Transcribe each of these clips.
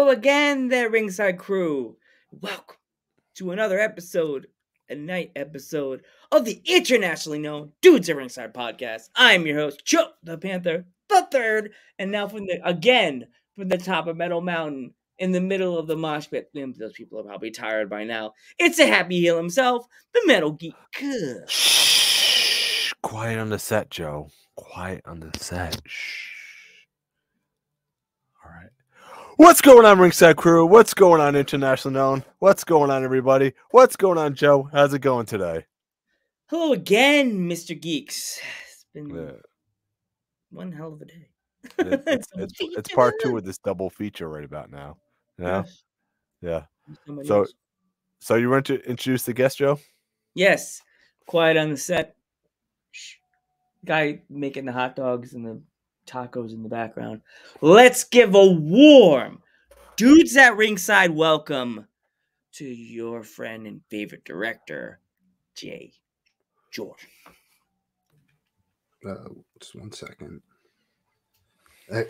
Hello again, there, Ringside Crew. Welcome to another episode, a night episode of the internationally known Dudes at Ringside podcast. I'm your host, Joe the Panther the Third, and now from the top of Metal Mountain, in the middle of the mosh pit. Those people are probably tired by now. It's a happy heel himself, the Metal Geek. Shh. Quiet on the set, Joe. Quiet on the set. Shh. All right. What's going on, Ringside Crew? What's going on, International Known? What's going on, everybody? What's going on, Joe? How's it going today? Hello again, Mr. Geeks. It's been one hell of a day. It's part 2 of this double feature right about now. Yeah? Yeah. So you want to introduce the guest, Joe? Yes. Quiet on the set. Shh. Guy making the hot dogs and the tacos in the background. Let's give a warm Dudes at Ringside welcome to your friend and favorite director, Jgeorge. Just 1 second. All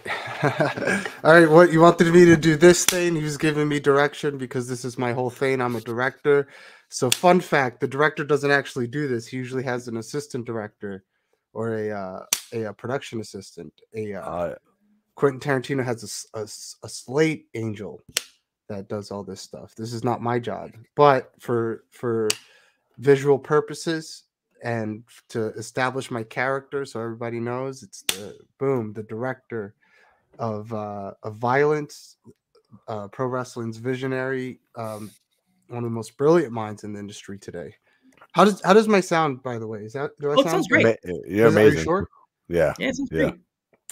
right, what you wanted me to do this thing? He was giving me direction because this is my whole thing. I'm a director. So, fun fact: the director doesn't actually do this. He usually has an assistant director or a production assistant. Quentin Tarantino has a slate angel that does all this stuff. This is not my job, but for visual purposes and to establish my character, so everybody knows it's the director of violence, pro wrestling's visionary, one of the most brilliant minds in the industry today. How does my sound, by the way? Sounds great. You're amazing. Are you sure? Yeah. Yeah, it sounds great.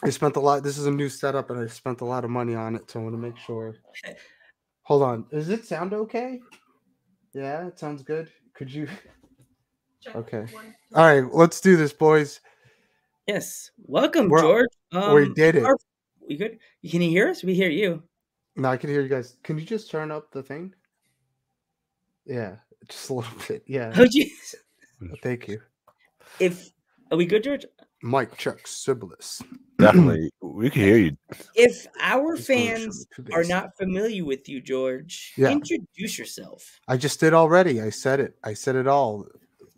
I spent a lot. This is a new setup, and I spent a lot of money on it, so I want to make sure. Hold on. Does it sound okay? Yeah, it sounds good. Could you? Okay. All right, let's do this, boys. Yes. Welcome, George. We did it. We good? Can you hear us? We hear you. No, I can hear you guys. Can you just turn up the thing? Yeah, just a little bit. Yeah. Oh, jeez. Thank you. Are we good, George? Mike check Sibilis. Definitely. We can hear you. If our fans are not familiar with you, George, introduce yourself. I just did already. I said it. I said it all.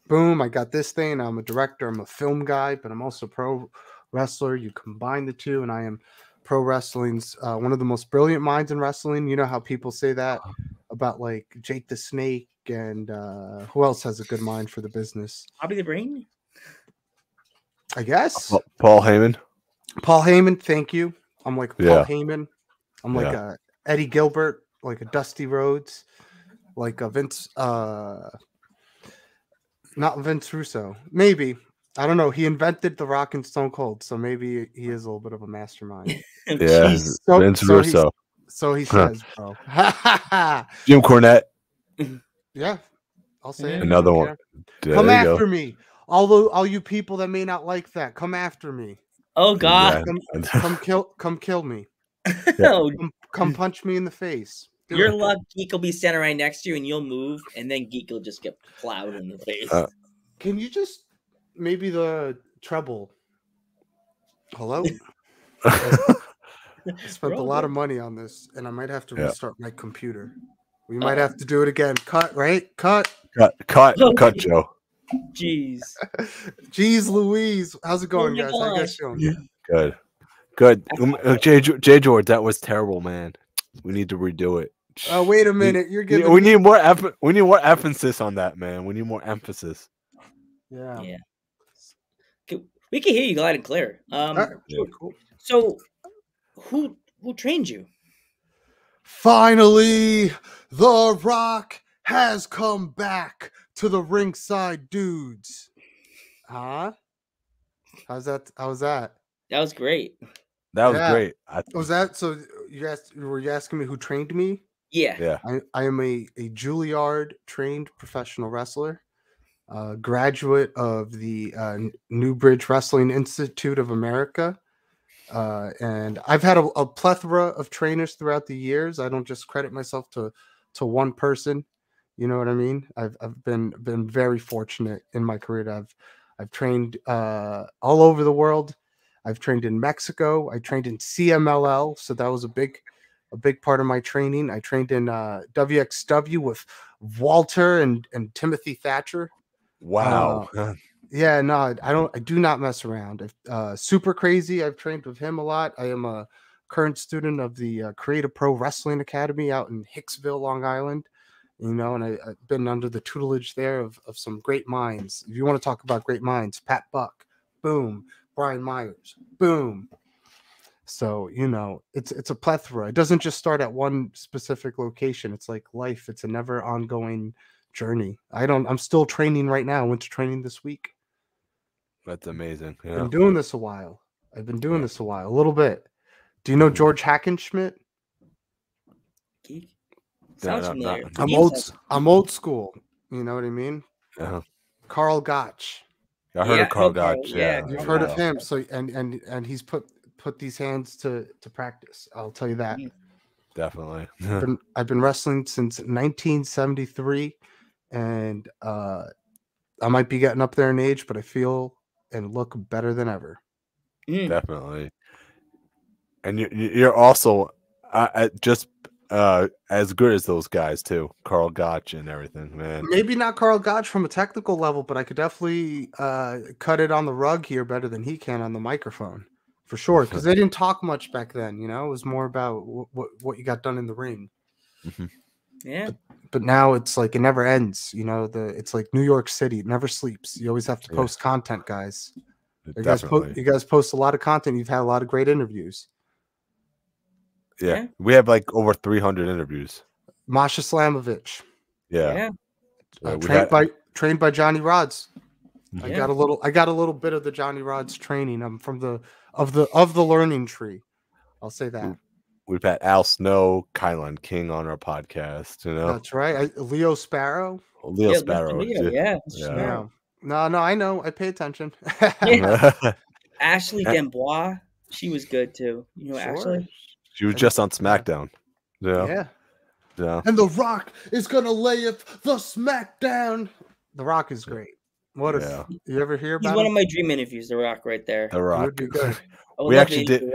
Boom, I got this thing. I'm a director. I'm a film guy, but I'm also a pro wrestler. You combine the two, and I am pro wrestling's one of the most brilliant minds in wrestling. You know how people say that about like Jake the Snake and who else has a good mind for the business? Bobby the Brain? I guess. Paul Heyman. Paul Heyman, thank you. I'm like Paul Heyman. I'm like a Eddie Gilbert, like a Dusty Rhodes, like a Vince, not Vince Russo. Maybe. I don't know. He invented The Rock and Stone Cold, so maybe he is a little bit of a mastermind. Yeah, Vince Russo. So he says, bro. Jim Cornette. Yeah, I'll say it. Another one. Come after me. All you people that may not like that, come after me. Oh God! Yeah. Come kill me. Come punch me in the face. Your luck, Geek will be standing right next to you, and you'll move, and then Geek will just get plowed in the face. Can you just maybe the treble? Hello. I spent a lot of money on this, and I might have to restart my computer. We might have to do it again. Cut, right? Cut, Joe. Jeez Louise. How's it going, guys? How you guys doing? Good. Jgeorge, that was terrible, man. We need to redo it. Oh, wait a minute. You're getting. We need more emphasis on that, man. We need more emphasis. Yeah. We can hear you loud and clear. Cool. So, who trained you? Finally, The Rock has come back to the Ringside Dudes. Huh? How was that? That was great. That was great. Was that so? Were you asking me who trained me? Yeah. I am a Juilliard trained professional wrestler, graduate of the Newbridge Wrestling Institute of America. And I've had a plethora of trainers throughout the years. I don't just credit myself to one person. You know what I mean? I've been very fortunate in my career. I've trained all over the world. I've trained in Mexico. I trained in CMLL, so that was a big a big part of my training. I trained in WXW with Walter and Timothy Thatcher. Wow. Yeah, no, I do not mess around. Super Crazy, I've trained with him a lot. I am a current student of the Creative Pro Wrestling Academy out in Hicksville, Long Island. And I've been under the tutelage there of some great minds. If you want to talk about great minds, Pat Buck, boom, Brian Myers, boom. So, it's a plethora. It doesn't just start at one specific location. It's like life. It's a never ongoing journey. I'm still training right now. I went to training this week. That's amazing. Yeah. Been doing this a while. I've been doing this a while, a little bit. Do you know George Hackenschmidt? Sounds familiar. I'm old school. You know what I mean? Yeah. Carl Gotch. I heard of Carl Gotch. Yeah, you've heard of him. So and he's put these hands to practice. I'll tell you that. Definitely. I've been wrestling since 1973, and I might be getting up there in age, but I feel and look better than ever. Definitely. And you're also just as good as those guys too, Carl Gotch and everything, man. Maybe not Carl Gotch from a technical level, but I could definitely cut it on the rug here better than he can on the microphone, for sure. Because they didn't talk much back then, it was more about what you got done in the ring. Yeah. But now it's like it never ends. It's like New York City, it never sleeps. You always have to post content, guys. You guys post a lot of content. You've had a lot of great interviews. Yeah. We have like over 300 interviews. Masha Slamovich. Yeah. Trained by Johnny Rods. I got a little bit of the Johnny Rods training. I'm from the learning tree. I'll say that. We've had Al Snow, Kylan King on our podcast. That's right. Leo Sparrow. Sparrow. Yeah. No, I know. I pay attention. Ashley Dembois, she was good too. Ashley. She was just on SmackDown. Yeah. And The Rock is gonna lay the SmackDown. The Rock is great. You ever hear about? He's one of my dream interviews. The Rock, right there. The Rock. Would be good. We actually did.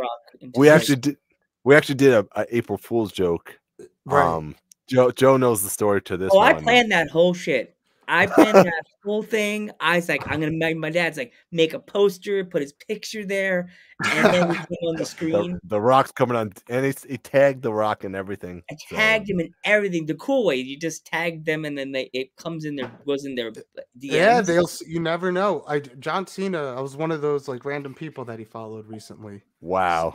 We actually did a April Fool's joke. Right. Joe knows the story to this. I planned that whole shit. I planned that whole thing. I was like, I'm gonna make my dad's like make a poster, put his picture there, and then we put it on the screen. The Rock's coming on, and he tagged The Rock and everything. I tagged him in everything. The cool way, you just tag them, and then it comes in there, goes in their DMs. Yeah, you never know. John Cena, I was one of those like random people that he followed recently. Wow.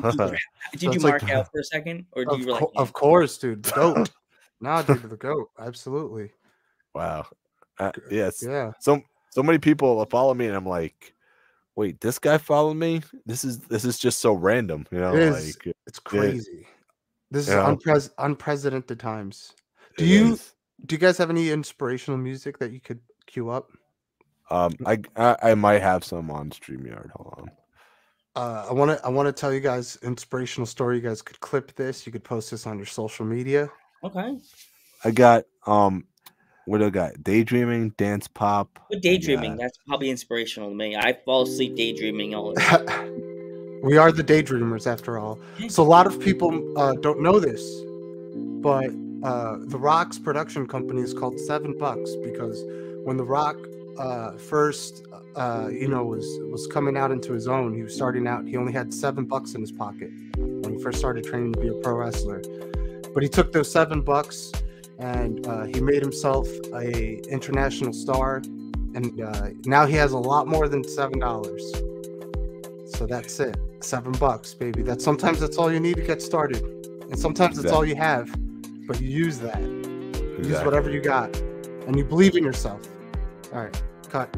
Did you mark out for a second, or do you like? Of course, dude. The GOAT. Nah, dude, the GOAT. Absolutely. Wow. Yes. Yeah. So many people follow me, and I'm like, wait, this guy followed me? This is just so random, It's crazy. This is unprecedented times. Do you guys have any inspirational music that you could cue up? I might have some on StreamYard. Hold on. I want to tell you guys inspirational story. You guys could clip this. You could post this on your social media. Okay. I got what do I got? Daydreaming, dance pop. But daydreaming, that's probably inspirational to me. I fall asleep daydreaming all the time. We are the daydreamers after all. So a lot of people don't know this, but The Rock's production company is called $7 because when The Rock first was coming out into his own, he was starting out, he only had $7 in his pocket when he first started training to be a pro wrestler. But he took those $7 and he made himself a international star, and now he has a lot more than $7. So that's it, $7, baby. Sometimes that's all you need to get started, and sometimes it's all you have. But you use that, use whatever you got, and you believe in yourself. All right, cut.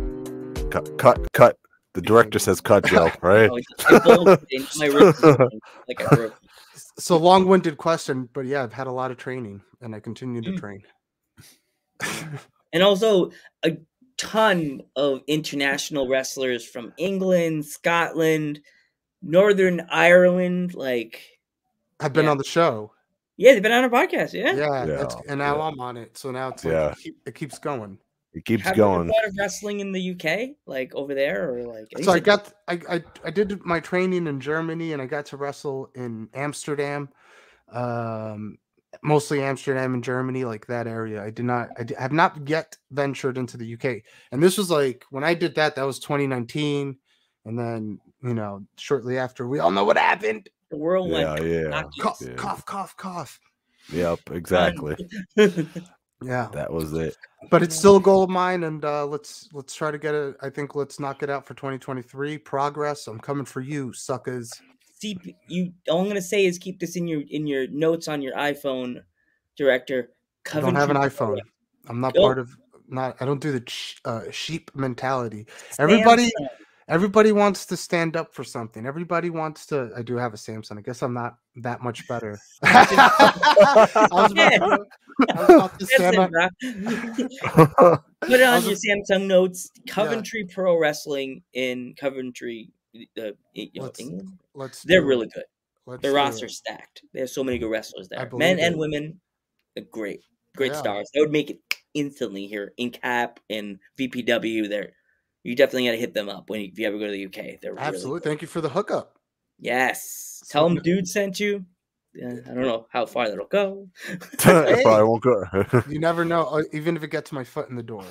The director says cut, Joe. Right? So long-winded question, but yeah, I've had a lot of training, and I continue to train. And also a ton of international wrestlers from England, Scotland, Northern Ireland. I've been on the show. Yeah, they've been on our podcast. And now I'm on it. So now it's it keeps going. It keeps Have going. you heard of wrestling in the UK, over there, or So I did my training in Germany, and I got to wrestle in Amsterdam. Mostly Amsterdam and Germany, like that area. I have not yet ventured into the UK. And this was like when I did that was 2019. And then, shortly after, we all know what happened. The world went Yeah. Cough, Yeah. cough, cough, cough. Yep, exactly. Yeah. That was it. But it's still a goal of mine, and let's try to get it. I think let's knock it out for 2023. Progress. I'm coming for you, suckers. See, all I'm gonna say is keep this in your notes on your iPhone, director. I don't have an Coventry. iPhone. I'm not Oh. part of. I don't do the sheep mentality. Everybody wants to stand up for something. Everybody wants to. I do have a Samsung. I guess I'm not that much better. I was about to stand up. Put it on your Samsung notes. Coventry Pro Wrestling in Coventry, England. They're really good. Their roster's stacked. There's so many good wrestlers there, men and women. Great stars. That would make it instantly here in Cap and VPW. There, you definitely got to hit them up if you ever go to the UK. They're absolutely. Really Thank you for the hookup. Yes. Tell them dude sent you. I don't know how far that'll go. It probably won't go. You never know, even if it gets my foot in the door.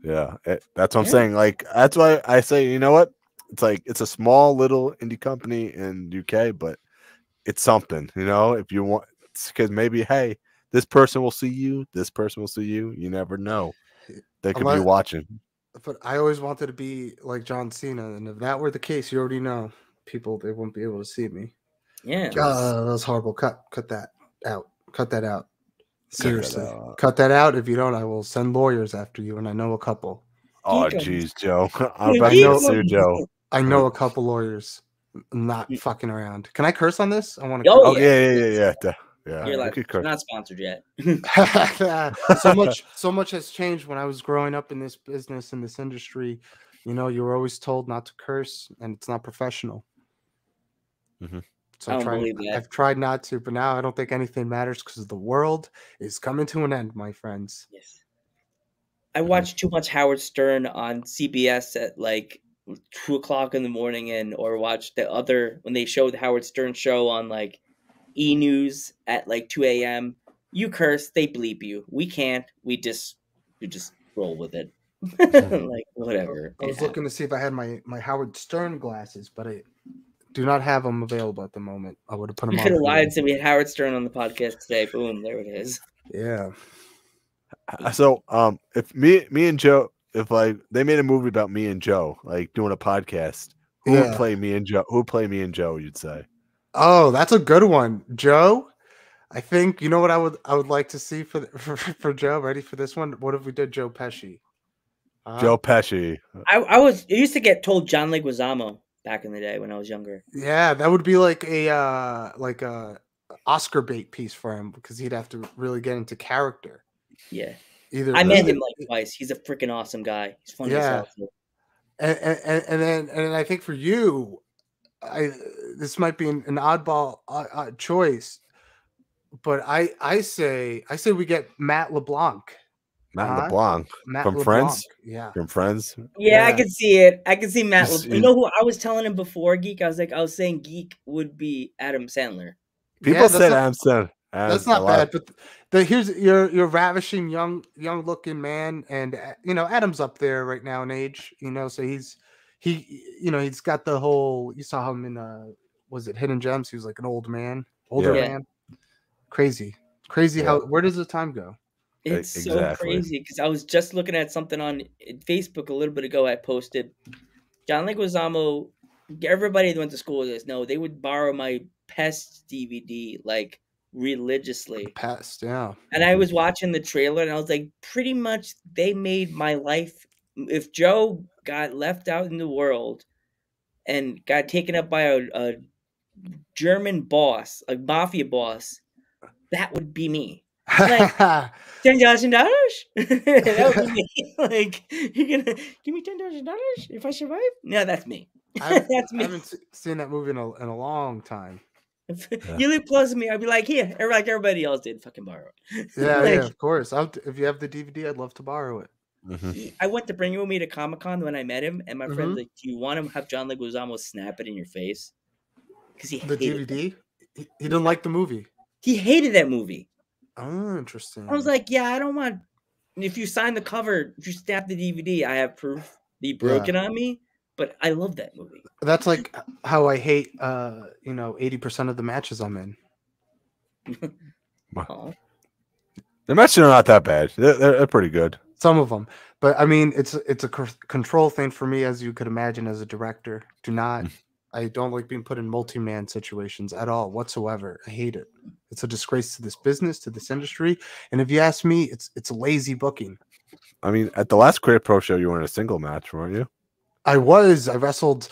Yeah, that's what I'm saying. Like, that's why I say, you know what? It's like it's a small little indie company in UK, but it's something. If you want, because maybe hey, this person will see you. This person will see you. You never know. They could be watching. But I always wanted to be like John Cena, and if that were the case, you already know people they wouldn't be able to see me. Yeah, that was horrible. Cut that out. Cut that out. Seriously, cut that out. If you don't, I will send lawyers after you, and I know a couple. Oh, jeez, Joe. I'm about to sue Joe. I know a couple lawyers. I'm not fucking around. Can I curse on this? I want to. Oh yeah. You're like, not sponsored yet. so much has changed when I was growing up in this business, in this industry. You were always told not to curse, and it's not professional. Mm-hmm. So I've tried not to, but now I don't think anything matters because the world is coming to an end, my friends. Yes. I watched too much Howard Stern on CBS at like 2:00 in the morning, or watched when they showed the Howard Stern show on like E! News at like 2 a.m. You curse, they bleep you. We can't. We just roll with it. Like whatever. I was looking to see if I had my Howard Stern glasses, but I do not have them available at the moment. I would have put them on. You could have lied and said we had Howard Stern on the podcast today. Boom, there it is. Yeah. So, if me and Joe, if like they made a movie about me and Joe, like doing a podcast, who would play me and Joe? Who would play me and Joe? You'd say. Oh, that's a good one, Joe. I think you know what I would like to see for Joe. Ready for this one? What if we did Joe Pesci? Joe Pesci. I used to get told John Leguizamo back in the day when I was younger. Yeah, that would be like a Oscar bait piece for him because he'd have to really get into character. Yeah. I met him like twice. He's a freaking awesome guy. He's funny as hell. And then I think for you, this might be an oddball choice, but I say we get Matt LeBlanc. Matt LeBlanc from Friends. Yeah, from Friends. Yeah, I can see it. I can see Matt. You know who I was telling him before Geek? I was saying Geek would be Adam Sandler. People said Adam Sandler. That's not bad, but here's you're ravishing young looking man, and Adam's up there right now in age. So he's got the whole. You saw him in was it Hidden Gems? He was like an older man. Crazy. How where does the time go? It's so crazy because I was just looking at something on Facebook a little bit ago. I posted John Leguizamo. Everybody that went to school with this know they would borrow my Pest DVD like religiously. Pest, yeah. And I was watching the trailer and I was like, pretty much they made my life. If Joe got left out in the world and got taken up by a German boss, a mafia boss, that would be me. Like $10,000. That would be me. Like, you're gonna give me $10,000 if I survive? No, that's me. That's me. I haven't seen that movie in a long time. If you live close to me, I'd be like, here, like everybody else did, fucking borrow it. Yeah, yeah, of course. If you have the DVD, I'd love to borrow it. Mm-hmm. I went to bring you with me to Comic-Con when I met him, and my friend's like, do you want to have John Leguizamo snap it in your face? Because he the DVD? He didn't like the movie. He hated that movie. Oh, interesting. I was like, yeah, I don't want. If you sign the cover, if you snap the DVD, I have proof that he broke it on me. But I love that movie. That's like how I hate 80% of the matches I'm in. Oh. The matches are not that bad. They're pretty good. Some of them, but I mean, it's a control thing for me, as you could imagine, as a director. I don't like being put in multi-man situations at all whatsoever. I hate it. It's a disgrace to this business, to this industry, and if you ask me, it's lazy booking. I mean, at the last Create Pro show, you were in a single match, weren't you? I wrestled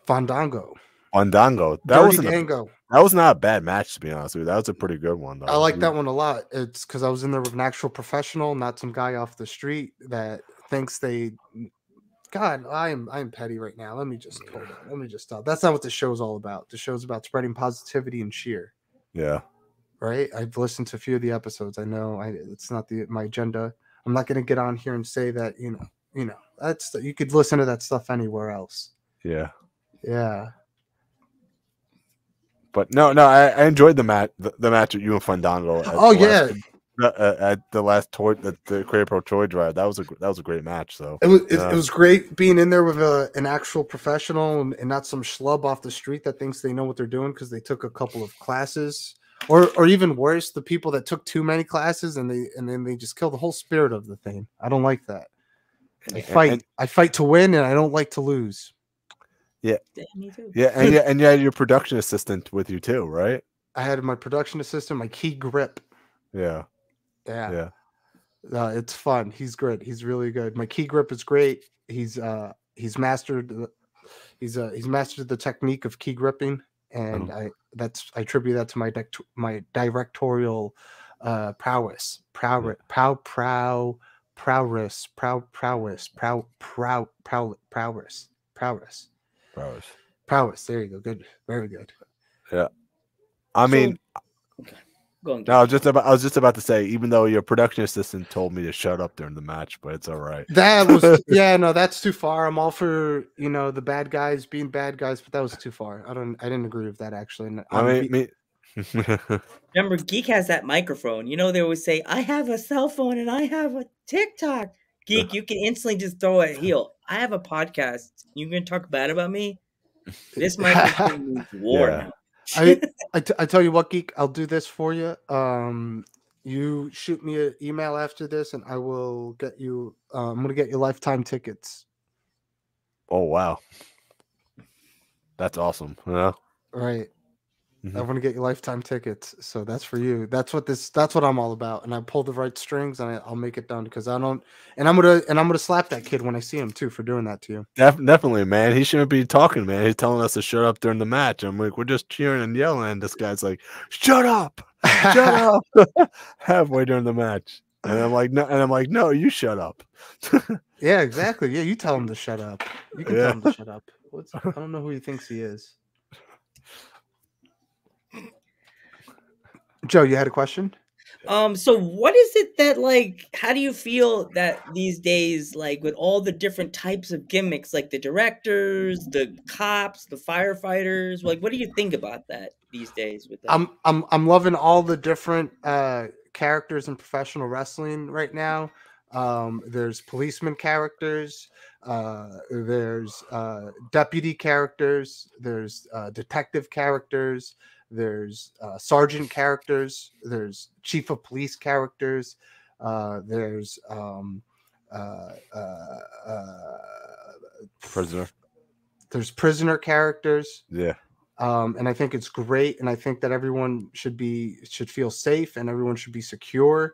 Fandango. That was not a bad match, to be honest with you. That was a pretty good one, though. I like that one a lot. It's because I was in there with an actual professional, not some guy off the street that thinks they. God, I'm petty right now. Let me just stop. That's not what the show's all about. The show's about spreading positivity and cheer. Yeah. Right. I've listened to a few of the episodes. I know it's not my agenda. I'm not going to get on here and say that that's you could listen to that stuff anywhere else. Yeah. Yeah. But no, I enjoyed the match with you and Fandango. At the last toy, the Create Pro Toy Drive. That was a great match. So it was great being in there with an actual professional and not some schlub off the street that thinks they know what they're doing because they took a couple of classes, or even worse, the people that took too many classes and then they just kill the whole spirit of the thing. I don't like that. I fight to win, and I don't like to lose. Yeah, me too. Yeah, and you had your production assistant with you too, right? I had my production assistant, my key grip. Yeah. It's fun. He's good. He's really good. My key grip is great. He's mastered the technique of key gripping, and I attribute that to my directorial prowess. There you go. Good. Very good. Yeah. I mean, go no, I was just about to say, even though your production assistant told me to shut up during the match, but it's all right. That was that's too far. I'm all for the bad guys being bad guys, but that was too far. I didn't agree with that actually. Remember, Geek has that microphone. They always say, I have a cell phone and I have a TikTok. Geek, you can instantly just throw a heel. I have a podcast. You can talk bad about me? This microphone means war now. I tell you what, Geek, I'll do this for you. You shoot me an email after this, and I will get you. I'm gonna get you lifetime tickets. Oh wow, that's awesome! Yeah, right. I want to get you lifetime tickets, so that's for you. That's what I'm all about. And I pull the right strings, and I'll make it done because I don't. And I'm gonna slap that kid when I see him too for doing that to you. Definitely, man. He shouldn't be talking, man. He's telling us to shut up during the match. I'm like, we're just cheering and yelling, and this guy's like, "Shut up, shut up!" halfway during the match, and I'm like, no, you shut up. Yeah, exactly. Yeah, you tell him to shut up. You can tell him to shut up. I don't know who he thinks he is. Joe, you had a question? So what is it that how do you feel that these days, with all the different types of gimmicks, like the directors, the cops, the firefighters, what do you think about that these days with that? I'm loving all the different characters in professional wrestling right now. There's policeman characters, there's deputy characters, there's detective characters, there's sergeant characters, there's chief of police characters, there's prisoner. There's prisoner characters. Yeah. And I think it's great, and I think that everyone should feel safe, and everyone should be secure.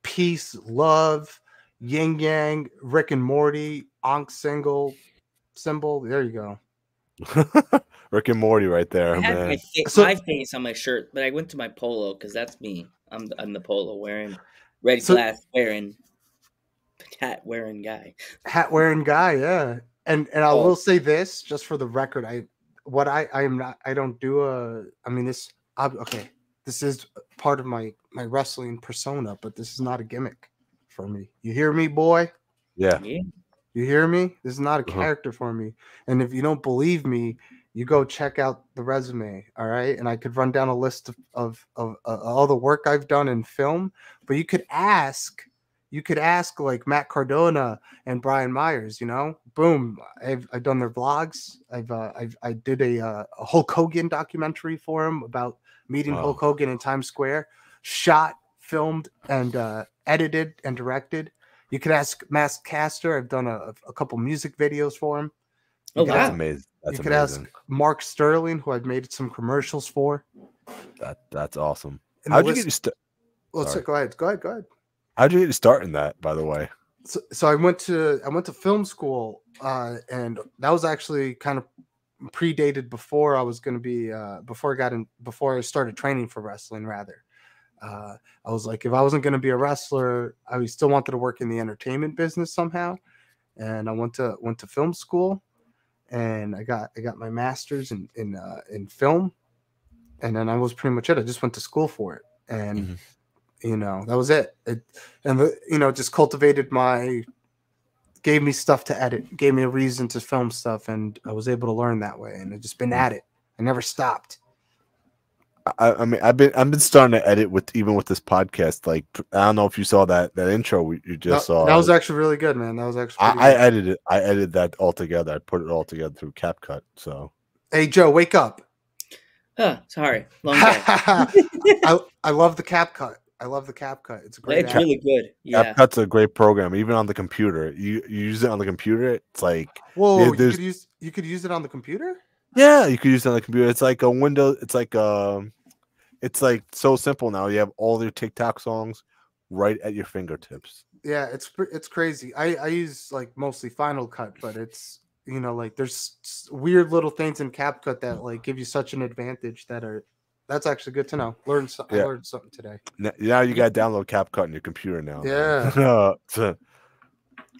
Peace, love, yin yang, Rick and Morty, Ankh symbol. There you go. Rick and Morty right there, I man. my face on my shirt, but I went to my polo because that's me. I'm the polo wearing red glass wearing hat wearing guy. Hat wearing guy, yeah. And I will say this just for the record, this is part of my wrestling persona, but this is not a gimmick for me. You hear me, boy? Yeah. You hear me? This is not a character for me. And if you don't believe me, you go check out the resume, all right? And I could run down a list of all the work I've done in film, but you could ask like Matt Cardona and Brian Myers, you know, boom, I've done their vlogs. I did a Hulk Hogan documentary for him about meeting Wow. Hulk Hogan in Times Square, shot, filmed, and edited and directed. You could ask Mask Caster. I've done a couple music videos for him. Oh, could wow. That's ask- amazing. That's you could amazing. ask Mark Sterling, who I've made some commercials for. That's awesome. And How'd the you get list- your Well, so Sorry. go ahead. How'd you get your start in that, by the way? So I went to film school, and that was actually kind of predated before I was going to be before I started training for wrestling. Rather, I was like, if I wasn't going to be a wrestler, I still wanted to work in the entertainment business somehow, and I went to film school, and I got my master's in film, and then I was pretty much it. I just went to school for it, and Mhm. you know, that was it. Just cultivated gave me stuff to edit, gave me a reason to film stuff, and I was able to learn that way. And I've just been at it. I never stopped. I mean, I've been starting to edit even with this podcast. Like, I don't know if you saw that intro you just saw. That was actually really good, man. That was actually I edited that all together. I put it all together through CapCut. So, Hey Joe, wake up. Sorry, long day. I love the CapCut. I love the CapCut. It's a great It's app. really good. Yeah. CapCut's a great program, even on the computer. You use it on the computer. It's like, Whoa, there's- you could use it on the computer? yeah, you could use it on the computer. It's like a window. It's like so simple now. You have all your TikTok songs right at your fingertips. Yeah, it's crazy. I use like mostly Final Cut, but it's, you know, like there's weird little things in CapCut that like give you such an advantage that's actually good to know. I learned something today. Now you got to download CapCut on your computer now. Yeah.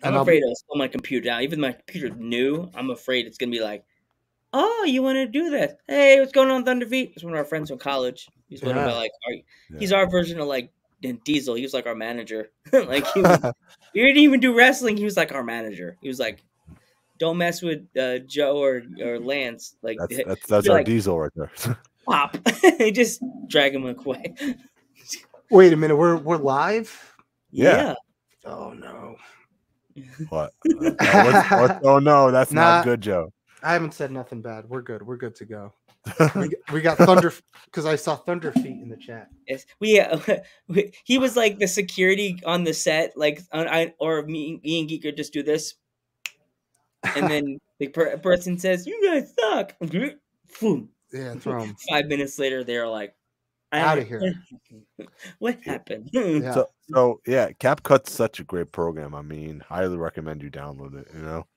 I'm afraid of my computer now. Even my computer's new. I'm afraid it's gonna be like, oh, you want to do this? Hey, what's going on, Thunderfeet? It's one of our friends from college. He's one of my he's our version of like Diesel. He was like our manager. Like he didn't even do wrestling. He was like our manager. He was like, don't mess with Joe or Lance. Like that's our Diesel right there. Pop. He just drag him away. Wait a minute, we're live? Yeah. Oh no. What? Oh no, that's not good, Joe. I haven't said nothing bad. We're good. We're good to go. we got Thunder because I saw Thunder Feet in the chat. Yes, he was like the security on the set, like me and Geeker just do this, and then the person says, "You guys suck." Boom. Yeah, throw him. 5 minutes later, they're like, out of here. What happened? Yeah. So yeah, CapCut's such a great program. I mean, highly recommend you download it. You know.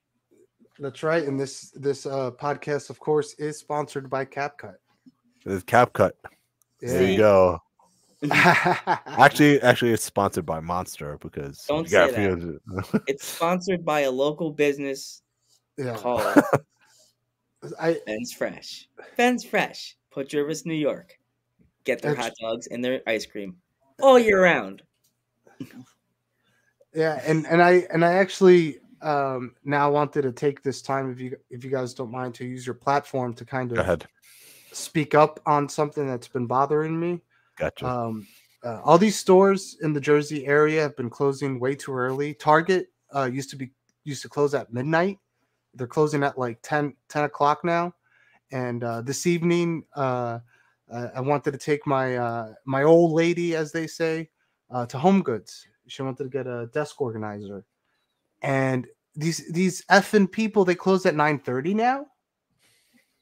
That's right. And this podcast, of course, is sponsored by CapCut. It's CapCut. Yeah. There you go. Actually, it's sponsored by Monster because Don't say that. It's sponsored by a local business called Ben's Fresh. Ben's Fresh, Port Jervis, New York. Get their hot dogs and their ice cream all year round. Yeah, and I actually now wanted to take this time, if you guys don't mind, to use your platform to kind of speak up on something that's been bothering me. Gotcha. All these stores in the Jersey area have been closing way too early. Target used to close at midnight. They're closing at like 10 o'clock now. And this evening, I wanted to take my old lady, as they say, to Home Goods. She wanted to get a desk organizer. And these effing people, they close at 9:30 now?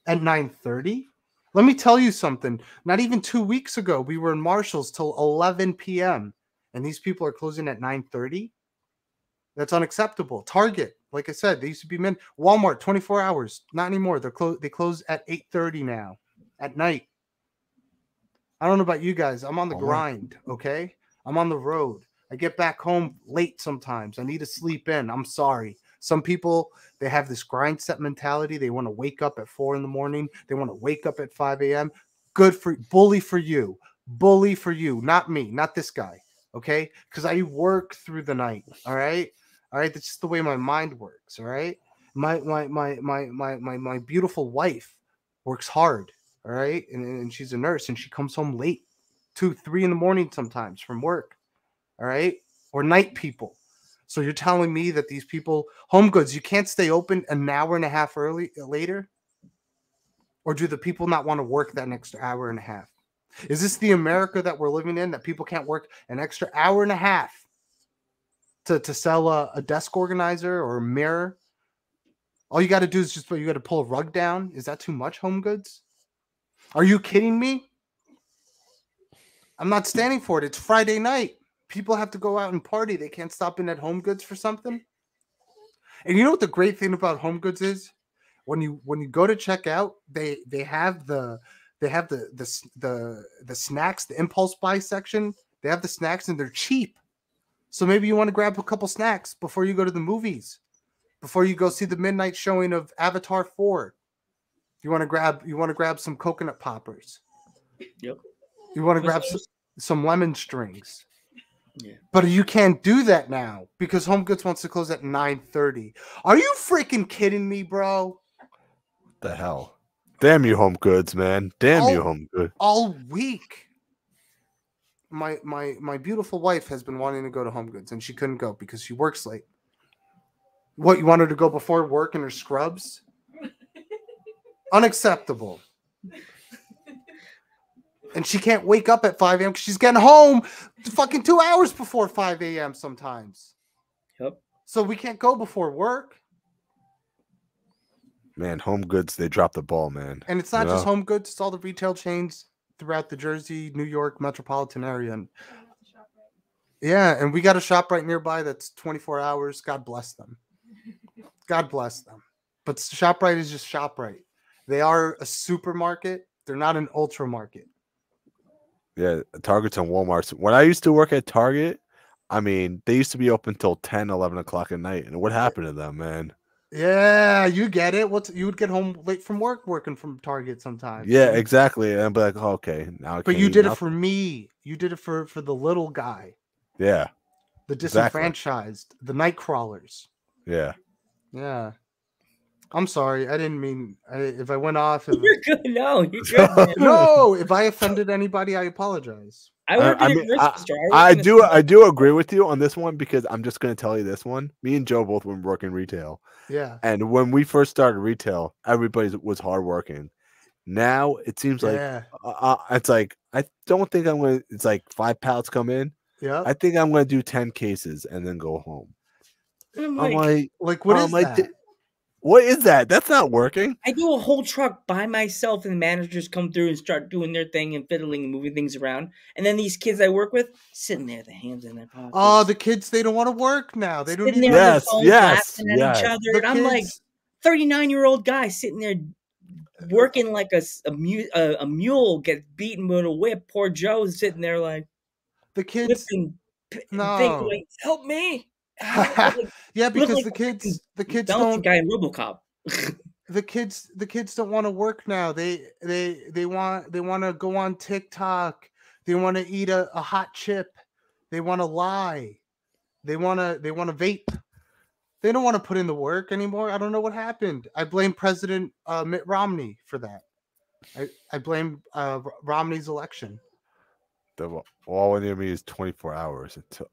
At 9:30? Let me tell you something. Not even 2 weeks ago, we were in Marshall's till 11 p.m. And these people are closing at 9:30? That's unacceptable. Target, like I said, they used to be men. Walmart, 24 hours. Not anymore. They close at 8:30 now at night. I don't know about you guys. I'm on the grind, okay? I'm on the road. I get back home late sometimes. I need to sleep in. I'm sorry. Some people, they have this grind set mentality. They want to wake up at 4 a.m. They want to wake up at 5 a.m. Bully for you. Bully for you. Not me. Not this guy. Okay? Because I work through the night. All right? All right? That's just the way my mind works. All right? My beautiful wife works hard, all right, and she's a nurse, and she comes home late, 2, 3 in the morning sometimes from work, all right, or night people. So you're telling me that these people, Home Goods, you can't stay open an hour and a half later? Or do the people not want to work that extra hour and a half? Is this the America that we're living in, that people can't work an extra hour and a half to sell a desk organizer or a mirror? All you got to do is you got to pull a rug down. Is that too much, Home Goods? Are you kidding me? I'm not standing for it. It's Friday night. People have to go out and party. They can't stop in at Home Goods for something. And you know what the great thing about Home Goods is? When you go to check out, they have the snacks, the impulse buy section. They have the snacks and they're cheap. So maybe you want to grab a couple snacks before you go to the movies, before you go see the midnight showing of Avatar 4. You want to grab some coconut poppers. Yep. You want to grab some lemon strings. Yeah. But you can't do that now because Home Goods wants to close at 9:30. Are you freaking kidding me, bro? What the hell? Damn you, Home Goods, man. Damn you, Home Goods. All week. My beautiful wife has been wanting to go to Home Goods and she couldn't go because she works late. What, you want her to go before work in her scrubs? Unacceptable. And she can't wake up at 5 a.m. because she's getting home fucking 2 hours before 5 a.m. sometimes. Yep. So we can't go before work. Man, Home Goods, they dropped the ball, man. And it's not just Home Goods, it's all the retail chains throughout the Jersey, New York metropolitan area. And yeah, and we got a shop right nearby that's 24 hours. God bless them. God bless them. But ShopRite is just ShopRite. They are a supermarket. They're not an ultra market. Yeah, Targets and Walmarts. When I used to work at Target, I mean, they used to be open until 10, 11 o'clock at night. And what happened to them, man? Yeah, you get it. You would get home late from work working from Target sometimes. Yeah, exactly. And I'd be like, oh, okay, now. But you did it for me. You did it for the little guy. Yeah. The disenfranchised, the night crawlers. Yeah. Yeah. I'm sorry. I didn't mean if I went off. You're good. No, you're good. Man. No, if I offended anybody, I apologize. I do agree with you on this one because I'm just going to tell you this one. Me and Joe both were working retail. Yeah. And when we first started retail, everybody was hardworking. Now it seems like it's like I don't think I'm going to. It's like 5 pallets come in. Yeah. I think I'm going to do 10 cases and then go home. I'm like what is that? What is that? That's not working. I do a whole truck by myself, and the managers come through and start doing their thing and fiddling and moving things around. And then these kids I work with sitting there, the hands in their pockets. Oh, the kids, they don't want to work now. They don't sitting need there laughing at each other. And I'm like, 39-year-old guy sitting there working like a mule gets beaten with a whip. Poor Joe's sitting there like the kids. Like, help me. Yeah, because the kids don't. Guy in RoboCop. the kids don't want to work now. They want to go on TikTok. They want to eat a hot chip. They want to lie. They want to vape. They don't want to put in the work anymore. I don't know what happened. I blame President Mitt Romney for that. I blame Romney's election. The Wawa near me is 24 hours until.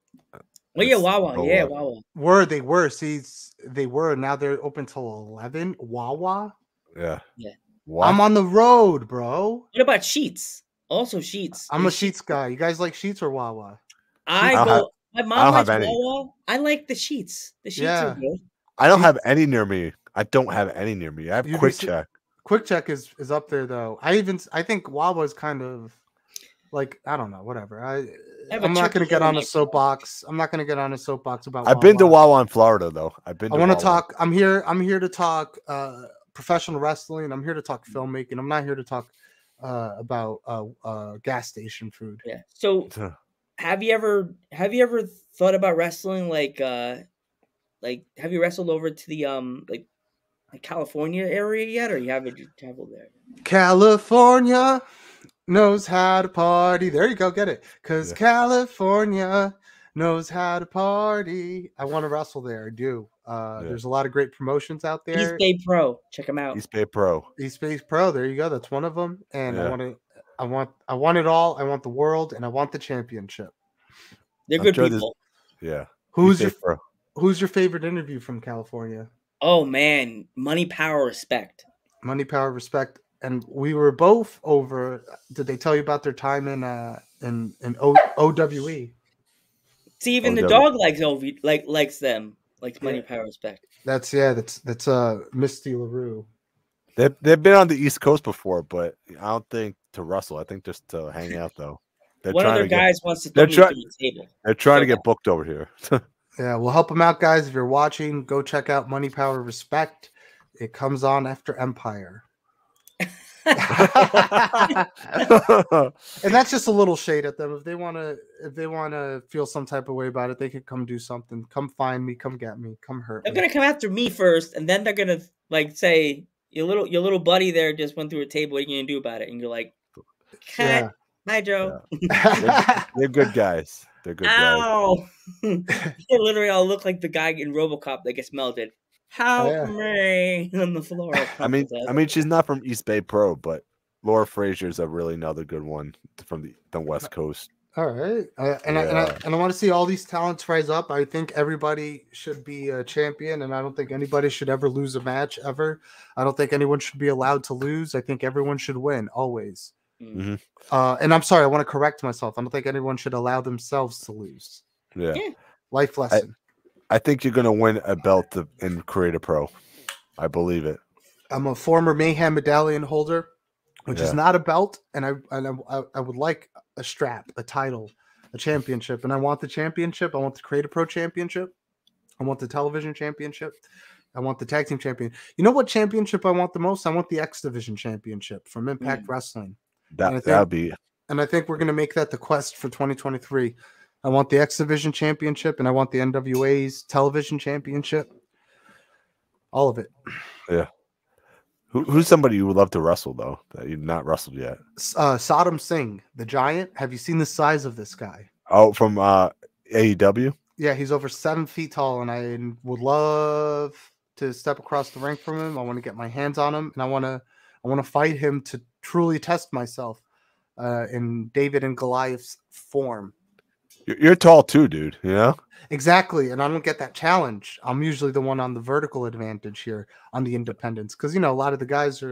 Oh yeah, Wawa. Yeah, Wawa. They were. Now they're open till 11. Wawa. Yeah. What? I'm on the road, bro. What about Sheets? Also Sheets. I'm a Sheets guy. You guys like Sheets or Wawa? My mom likes Wawa. I like the Sheets. The Sheets are good. I don't have any near me. I have Quick Check. Quick Check is up there though. I think Wawa is kind of like, I don't know, whatever. I'm not going to get on a soapbox. About. I've been to Wawa in Florida though. I want to talk. I'm here to talk professional wrestling. I'm here to talk filmmaking. I'm not here to talk about gas station food. Yeah. So, have you ever thought about wrestling? Like, have you wrestled over to the like California area yet, or you haven't traveled there? California knows how to party. There you go. Get it. Because California knows how to party. I want to wrestle there. I do. There's a lot of great promotions out there. East Bay Pro. Check him out. East Bay Pro. East Bay Pro. There you go. That's one of them. And I want it all. I want the world, and I want the championship. They're good people. Yeah. Who's your favorite interview from California? Oh man, Money, Power, Respect. Money, Power, Respect. And we were both over. Did they tell you about their time in OWE? See, even the dog likes them. Likes Money, Power, Respect. That's Misty LaRue. They've been on the East Coast before, but I don't think to wrestle. I think just to hang out though. One of their guys wants to throw me through the table. They're trying to get booked over here. Yeah, we'll help them out, guys. If you're watching, go check out Money, Power, Respect. It comes on after Empire. And that's just a little shade at them. If they want to feel some type of way about it, they could come do something. Come find me, come get me, come hurt me. They're gonna come after me first, and then they're gonna say your little buddy there just went through a table. What are you gonna do about it? And you're like, cat. Hi, Joe. Yeah. They're good guys. They're good guys. They literally all look like the guy in RoboCop that gets melted. Help me on the floor. I mean, she's not from East Bay Pro, but Laura Frazier's a really another good one from the West Coast. All right, and I want to see all these talents rise up. I think everybody should be a champion, and I don't think anybody should ever lose a match ever. I don't think anyone should be allowed to lose. I think everyone should win always. Mm-hmm. And I'm sorry, I want to correct myself. I don't think anyone should allow themselves to lose. Yeah. Life lesson. I think you're going to win a belt in Creator Pro. I believe it. I'm a former Mayhem medallion holder, which is not a belt, and I would like a strap, a title, a championship, and I want the championship. I want the Creator Pro championship. I want the television championship. I want the tag team champion. You know what championship I want the most? I want the X Division championship from Impact Wrestling. That'd be. And I think we're going to make that the quest for 2023. I want the X Division championship, and I want the NWA's television championship. All of it. Yeah. Who's somebody you would love to wrestle though that you've not wrestled yet? Saddam Singh, the Giant. Have you seen the size of this guy? Oh, from AEW. Yeah, he's over 7 feet tall, and I would love to step across the ring from him. I want to get my hands on him, and I want to fight him to truly test myself in David and Goliath's form. You're tall too, dude. You know exactly, and I don't get that challenge. I'm usually the one on the vertical advantage here on the independents because a lot of the guys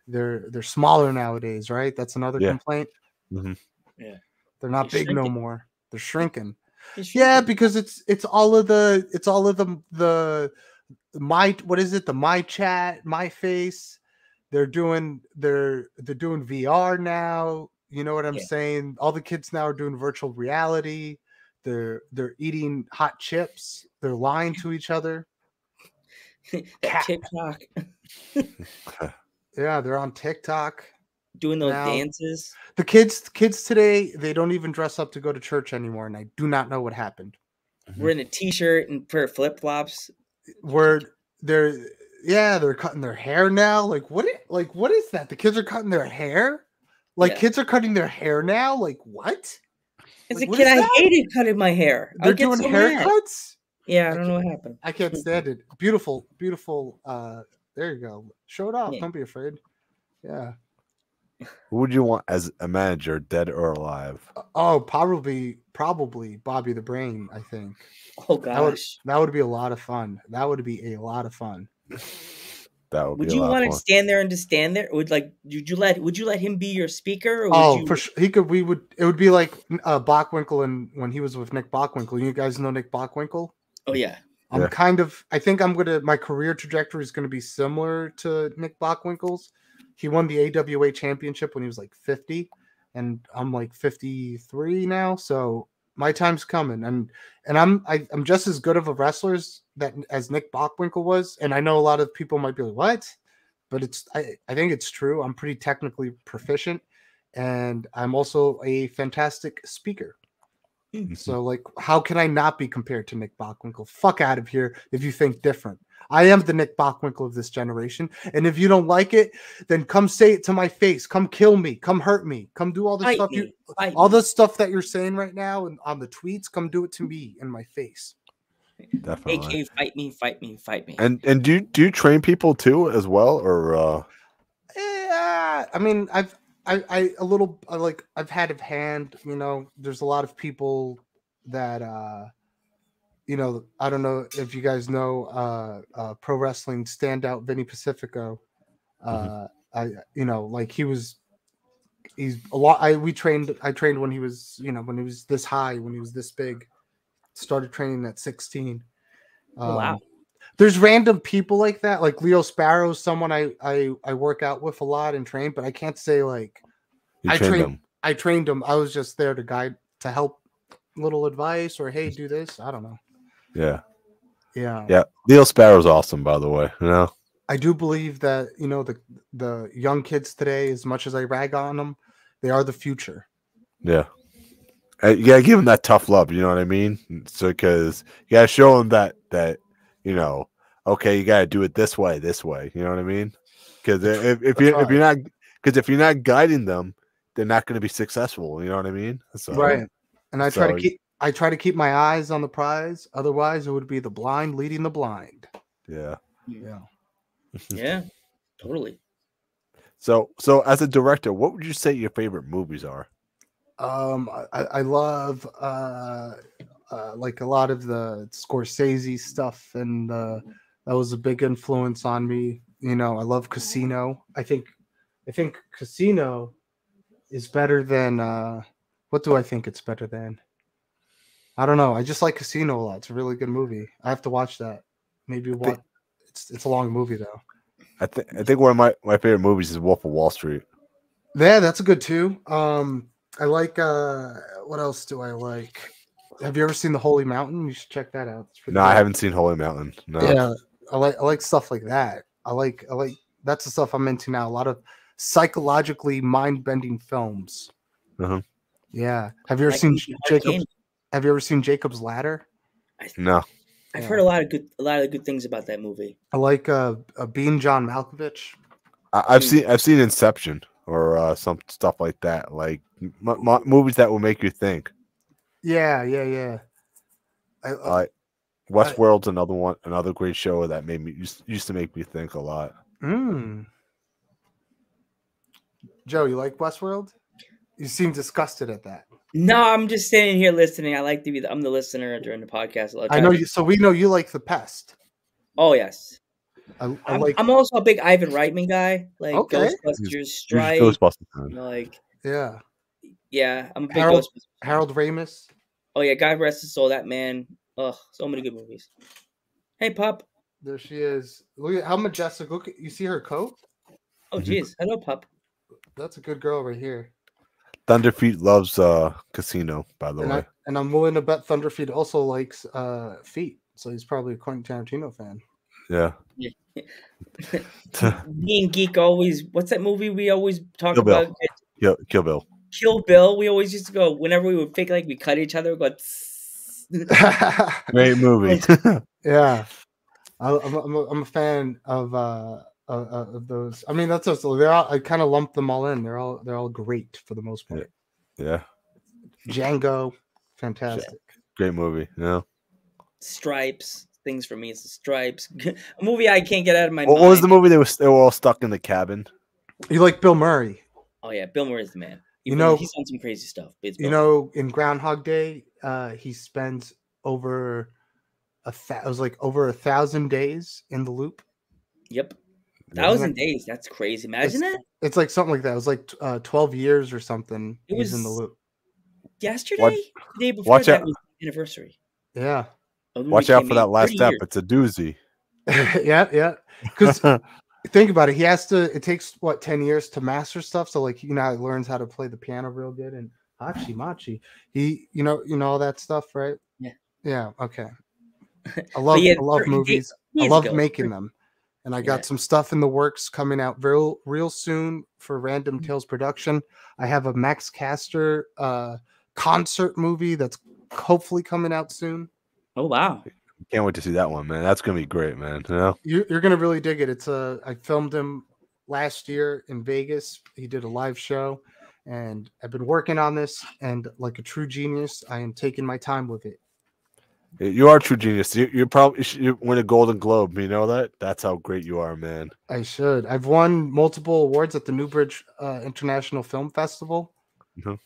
they're smaller nowadays, right? That's another complaint. Mm-hmm. Yeah, they're not big no more. They're shrinking. Yeah, because it's all of the my chat, my face. They're doing VR now. You know what I'm saying? All the kids now are doing virtual reality. They're eating hot chips. They're lying to each other. TikTok. Yeah, they're on TikTok doing those dances. The kids today, they don't even dress up to go to church anymore, and I do not know what happened. We're in a t-shirt and pair of flip-flops. They're cutting their hair now. What is that? The kids are cutting their hair? Kids are cutting their hair now? What? As a kid, I hated cutting my hair. They're doing haircuts? Yeah, I don't know what happened. I can't stand it. Beautiful, beautiful. There you go. Show it off. Yeah. Don't be afraid. Yeah. Who would you want as a manager, dead or alive? Oh, probably Bobby the Brain, I think. Oh gosh. That would be a lot of fun. That would would be you a lot want of to fun. stand there and just stand there? Would you let him be your speaker? Or for sure. It would be like Bockwinkel and when he was with Nick Bockwinkel. You guys know Nick Bockwinkel? Oh yeah. I think my career trajectory is gonna be similar to Nick Bockwinkel's. He won the AWA championship when he was like 50, and I'm like 53 now. So my time's coming, and I'm just as good of a wrestler as Nick Bockwinkel was. And I know a lot of people might be like, "What?" But I think it's true. I'm pretty technically proficient, and I'm also a fantastic speaker. So how can I not be compared to Nick Bockwinkel? Fuck out of here if you think different. I am the Nick Bockwinkel of this generation. And if you don't like it, then come say it to my face. Come kill me. Come hurt me. Come do all the Fight stuff me. Fight all me. the stuff that you're saying right now and on the tweets. Come do it to me in my face. Definitely. AK, fight me, fight me, fight me. And do you train people too as well, or Yeah, I mean, I've had a hand. You know, there's a lot of people that you know, I don't know if you guys know pro wrestling standout Vinny Pacifico. You know, like he's a lot. I trained when he was, you know, when he was this high, when he was this big. Started training at 16. Oh, wow. There's random people like that, like Leo Sparrow, someone I work out with a lot and train, but I can't say like I trained him. I was just there to guide, to help, little advice, or hey, do this. I don't know. Yeah. Leo Sparrow's awesome, by the way. You know, I do believe that, you know, the young kids today, as much as I rag on them, they are the future. Yeah. You gotta give them that tough love. You know what I mean? So because you gotta show them that you know, okay, you gotta do it this way. You know what I mean? Because if you're not guiding them, they're not going to be successful. You know what I mean? So, right. And I try to keep my eyes on the prize. Otherwise, it would be the blind leading the blind. Yeah. Yeah. Totally. So as a director, what would you say your favorite movies are? I love like a lot of the Scorsese stuff, and that was a big influence on me. You know, I love Casino. I think Casino is better than what do I think it's better than? I don't know. I just like Casino a lot. It's a really good movie. I have to watch that. Maybe what? It's a long movie though. I think one of my favorite movies is Wolf of Wall Street. Yeah, that's a good too. I like what else do I like? Have you ever seen The Holy Mountain? You should check that out. No, I haven't seen Holy Mountain. No. Yeah, I like stuff like that. I like that's the stuff I'm into now. A lot of psychologically mind-bending films. Uh-huh. Yeah. Have you ever seen Jacob's Ladder? No. I've heard a lot of good things about that movie. I like Being John Malkovich. I've seen Inception or some stuff like that, like movies that will make you think. Yeah. Westworld's another great show that used to make me think a lot. Joe, you like Westworld? You seem disgusted at that. No, I'm just standing here listening. I like to be I'm the listener during the podcast. I know you. So we know you like The Pest. Oh yes. I'm also a big Ivan Reitman guy, like okay. Ghostbusters, Strike, like yeah, I'm a big Ghostbusters. Harold Ramis. Oh yeah, God rest his soul. That man. Oh, so many good movies. Hey, Pup. There she is. Look at how majestic. Look, you see her coat? Oh, geez. Hello, Pup. That's a good girl right here. Thunderfeet loves Casino, by the way. And I'm willing to bet Thunderfeet also likes Feet, so he's probably a Quentin Tarantino fan. Yeah. Me and Geek always. What's that movie we always talk about? Kill Bill. Kill Bill. We always used to go whenever we would fake like we cut each other. We'd go. Great movie. Yeah, I'm a fan of those. I mean, that's also they're all. I kind of lump them all in. They're all great for the most part. Yeah. Django, fantastic. Great movie. Yeah. Stripes. Things for me. It's the Stripes. A movie I can't get out of my mind. What was the movie they were all stuck in the cabin? You like Bill Murray? Oh yeah, Bill Murray's the man. You know, he's done some crazy stuff. You know, in Groundhog Day, he spends over 1,000 days in the loop. Yep, 1,000 days. That's crazy. Imagine that. It's like something like that. It was like 12 years or something. He's in the loop. Yesterday, the day before that was the anniversary. Yeah. Watch out for that last step. It's a doozy. Yeah. Because think about it. It takes 10 years to master stuff. So like, he learns how to play the piano real good and Hachi Machi. He, you know all that stuff, right? Yeah. Yeah. Okay. I love movies. I love making them. And I got some stuff in the works coming out real soon for Random Tales production. I have a Max Caster concert movie that's hopefully coming out soon. Oh wow! Can't wait to see that one, man. That's gonna be great, man. You know? You're gonna really dig it. It's I filmed him last year in Vegas. He did a live show, and I've been working on this. And like a true genius, I am taking my time with it. You are a true genius. You probably should win a Golden Globe. You know that? That's how great you are, man. I should. I've won multiple awards at the Newbridge International Film Festival. Mhm.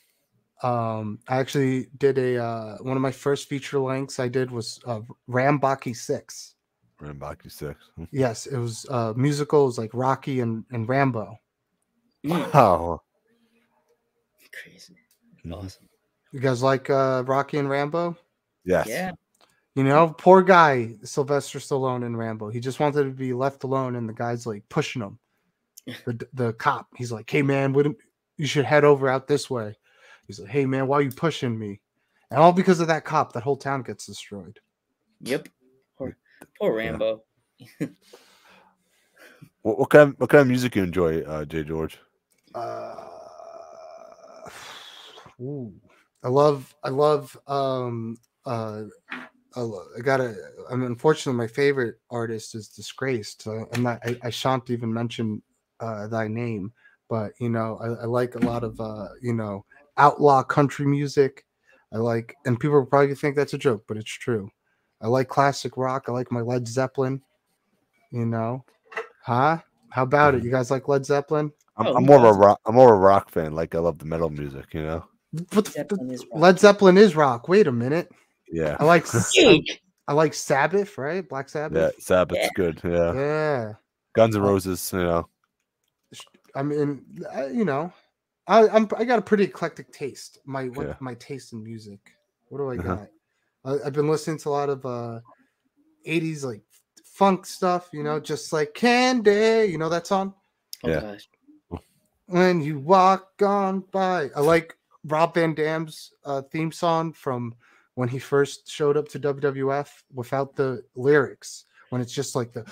I actually did a one of my first feature lengths I did was Rambaki 6. Rambaki 6. Yes, it was musicals like Rocky and Rambo. Wow. Crazy. Mhm. Awesome. You guys like Rocky and Rambo? Yes. Yeah. You know, poor guy, Sylvester Stallone in Rambo. He just wanted to be left alone, and the guy's like pushing him. The cop, he's like, "Hey man, you should head over out this way." He's like, "Hey man, why are you pushing me?" And all because of that cop, that whole town gets destroyed. Yep. Poor Rambo. What kind of music you enjoy, Jgeorge? Ooh. I love unfortunately my favorite artist is Disgraced. So I shan't even mention thy name, but you know, I like a lot of you know, outlaw country music. I like, and people probably think that's a joke, but it's true. I like classic rock. I like my Led Zeppelin, you know. Huh? How about it? You guys like Led Zeppelin? I'm more of a rock fan. Like I love the metal music, you know. Led Zeppelin is rock. Wait a minute. Yeah. I like I like Sabbath, right? Black Sabbath. Yeah, Sabbath's good. Yeah. Yeah. Guns N' Roses, you know. I mean, you know, I got a pretty eclectic taste. My taste in music. What do I got? I've been listening to a lot of 80s like funk stuff, you know, just like Candy. You know that song? Oh Yeah. gosh. When you walk on by. I like Rob Van Dam's theme song from when he first showed up to WWF without the lyrics. When it's just like the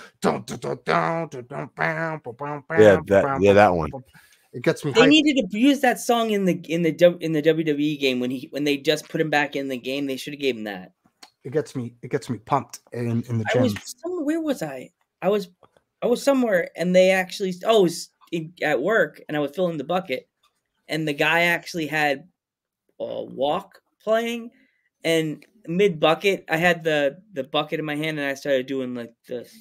that one. It gets me. They hyped. needed to use that song in the WWE game when they just put him back in the game. They should have gave him that. It gets me pumped in the gym. Where was I? I was somewhere, and they actually was at work, and I was filling the bucket, and the guy actually had a walk playing, and mid bucket, I had the bucket in my hand, and I started doing like this,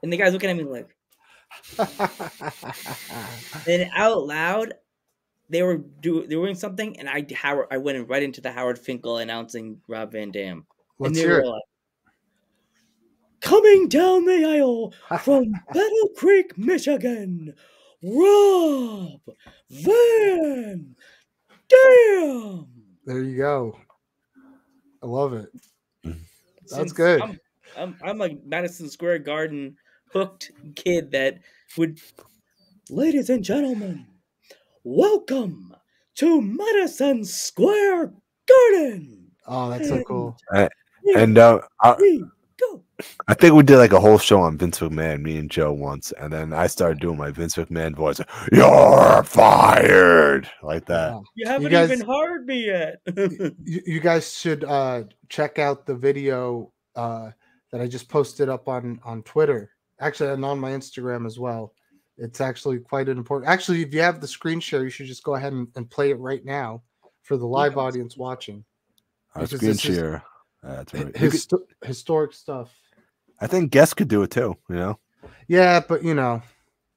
and the guy's looking at me like. Then out loud, they were doing something, and I went right into the Howard Finkel announcing Rob Van Dam. Let's hear it. Like, coming down the aisle from Battle Creek, Michigan, Rob Van Dam. There you go. I love it. That's good. I'm a Madison Square Garden hooked kid that would. Ladies and gentlemen, welcome to Madison Square Garden. Oh, that's so cool. And I think we did like a whole show on Vince McMahon, me and Joe once, and then I started doing my Vince McMahon voice. You're fired, like that. Yeah. You haven't even hired me yet. you guys should check out the video that I just posted up on Twitter, actually, and on my Instagram as well. It's actually quite an important. Actually, if you have the screen share, you should just go ahead and play it right now for the live audience watching. Our screen share. That's right. Historic stuff. I think guests could do it too. You know. Yeah, but you know,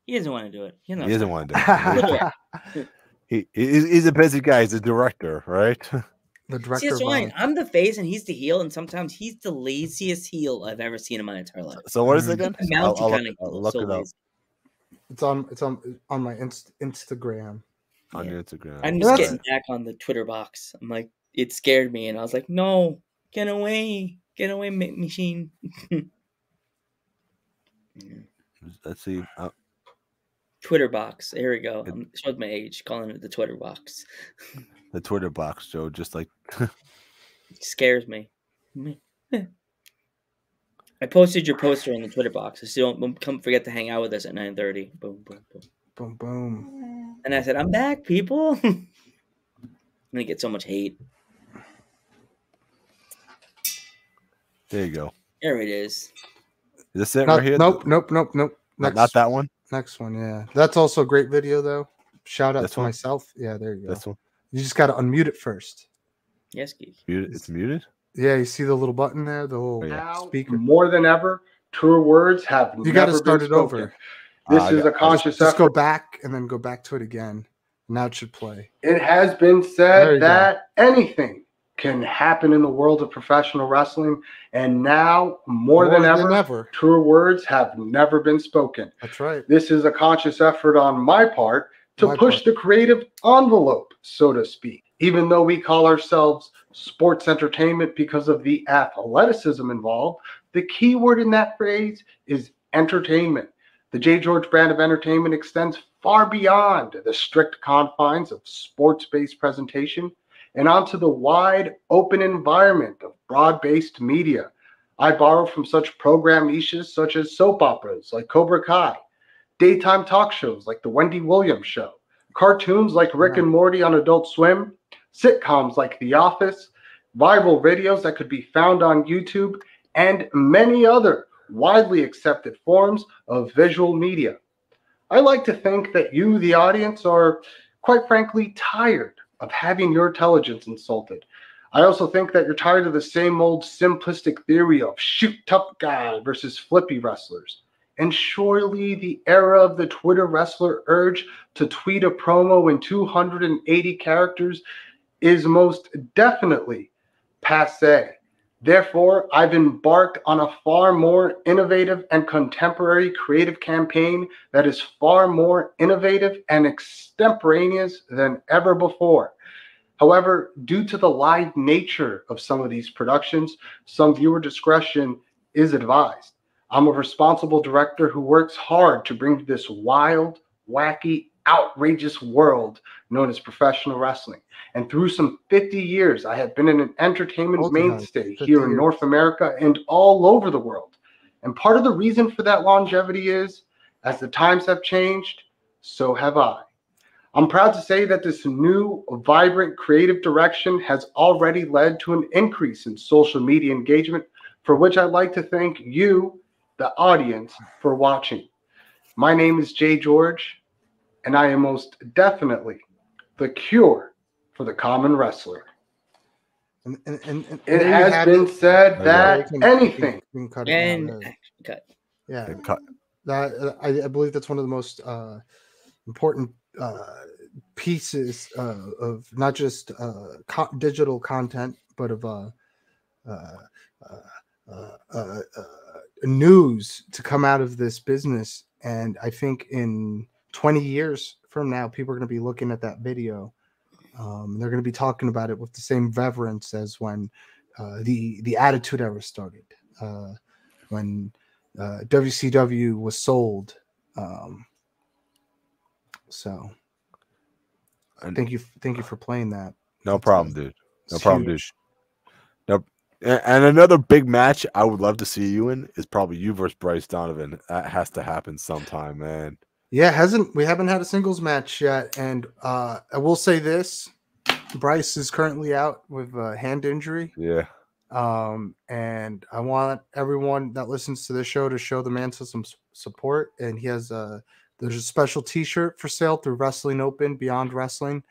he doesn't want to do it. He doesn't want to do it. He's a busy guy. He's a director, right? The director. See, it's fine. I'm the face and he's the heel, and sometimes he's the laziest heel I've ever seen in my entire life. So what is it again? I'll look it up. It's on my Instagram. On your Instagram. I'm just getting back on the Twitter box. I'm like, it scared me, and I was like, no, get away, machine. Let's see. Twitter box. Here we go. I showed my age, calling it the Twitter box. The Twitter box, Joe. Just like it scares me. I posted your poster in the Twitter box. So don't come forget to hang out with us at 9:30. Boom, boom, boom, boom, boom. And I said, I'm back, people. I'm gonna get so much hate. There you go. There it is. Is this it right here? Nope. Not that one. Next one, yeah. That's also a great video, though. Shout out This to one? myself. Yeah, there you go. This one. You just got to unmute it first. Yes, Geek. It's muted. Yeah, you see the little button there, the little Now, speaker. more than ever, truer words have You got to never start been it spoken. over. This is a conscious Just go effort. back and then go back to it again. Now it should play. It has been There said you that anything can happen in the world of professional wrestling, and now more than ever, truer words have never been spoken. That's right. This is a conscious effort on my part to push the creative envelope, so to speak. Even though we call ourselves sports entertainment because of the athleticism involved, the key word in that phrase is entertainment. The Jgeorge brand of entertainment extends far beyond the strict confines of sports-based presentation and onto the wide open environment of broad-based media. I borrow from such program niches such as soap operas like Cobra Kai, daytime talk shows like The Wendy Williams Show, cartoons like Rick and Morty on Adult Swim, sitcoms like The Office, viral videos that could be found on YouTube, and many other widely accepted forms of visual media. I like to think that you, the audience, are quite frankly tired of having your intelligence insulted. I also think that you're tired of the same old simplistic theory of shoot tough guy versus flippy wrestlers. And surely the era of the Twitter wrestler urge to tweet a promo in 280 characters is most definitely passé. Therefore, I've embarked on a far more innovative and contemporary creative campaign that is far more innovative and extemporaneous than ever before. However, due to the live nature of some of these productions, some viewer discretion is advised. I'm a responsible director who works hard to bring this wild, wacky, outrageous world known as professional wrestling. And through some 50 years, I have been an entertainment mainstay here in North America and all over the world. And part of the reason for that longevity is, as the times have changed, so have I. I'm proud to say that this new, vibrant, creative direction has already led to an increase in social media engagement, for which I'd like to thank you, the audience, for watching. My name is Jgeorge, and I am most definitely the cure for the common wrestler. And it has been said that anything. Cut. Yeah. I believe that's one of the most important pieces of not just digital content, but of news to come out of this business. And I think in 20 years from now, people are going to be looking at that video. They're going to be talking about it with the same reverence as when the Attitude Era started, when WCW was sold. So thank you for playing that. No problem, dude. No problem, dude. Nope. And another big match I would love to see you in is probably you versus Bryce Donovan. That has to happen sometime, man. Yeah, we haven't had a singles match yet, and I will say this: Bryce is currently out with a hand injury. Yeah. And I want everyone that listens to this show to show the man some support. And he has there's a special T-shirt for sale through Wrestling Open Beyond Wrestling.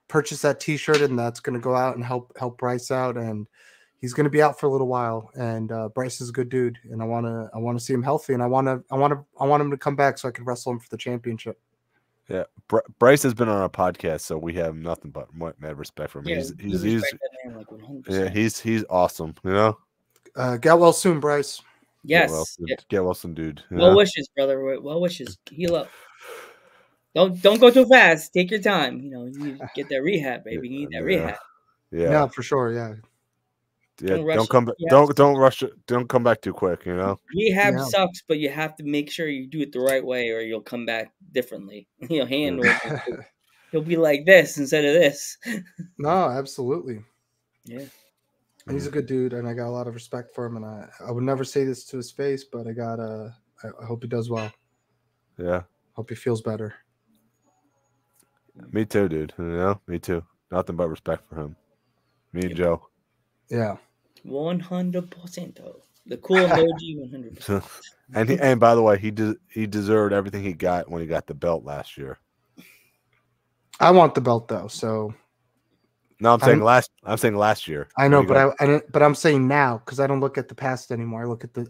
Purchase that T-shirt, and that's going to go out and help Bryce out. And he's going to be out for a little while. And Bryce is a good dude, and I want to see him healthy, and I want him to come back so I can wrestle him for the championship. Yeah, Bryce has been on our podcast, so we have nothing but mad respect for him. Yeah, he's awesome. You know. Get well soon, Bryce. Yes. Get well soon, dude. Well wishes, brother. Well wishes. Heal up. Don't go too fast. Take your time. You know, you need to get that rehab, baby. You need that rehab. Yeah. No, for sure. Yeah. Yeah. Don't come back. Don't rush it. Don't come back too quick. You know. Rehab sucks, but you have to make sure you do it the right way, or you'll come back differently. You know, he'll be like this instead of this. No, absolutely. Yeah. And he's a good dude, and I got a lot of respect for him. And I would never say this to his face, but I hope he does well. Yeah. Hope he feels better. Me too, dude. You know, me too. Nothing but respect for him. Me and Joe. Yeah. 100%. The cool emoji, 100%. And by the way, he deserved everything he got when he got the belt last year. I want the belt though, so No, I'm saying last year. I know, but I'm saying now because I don't look at the past anymore. I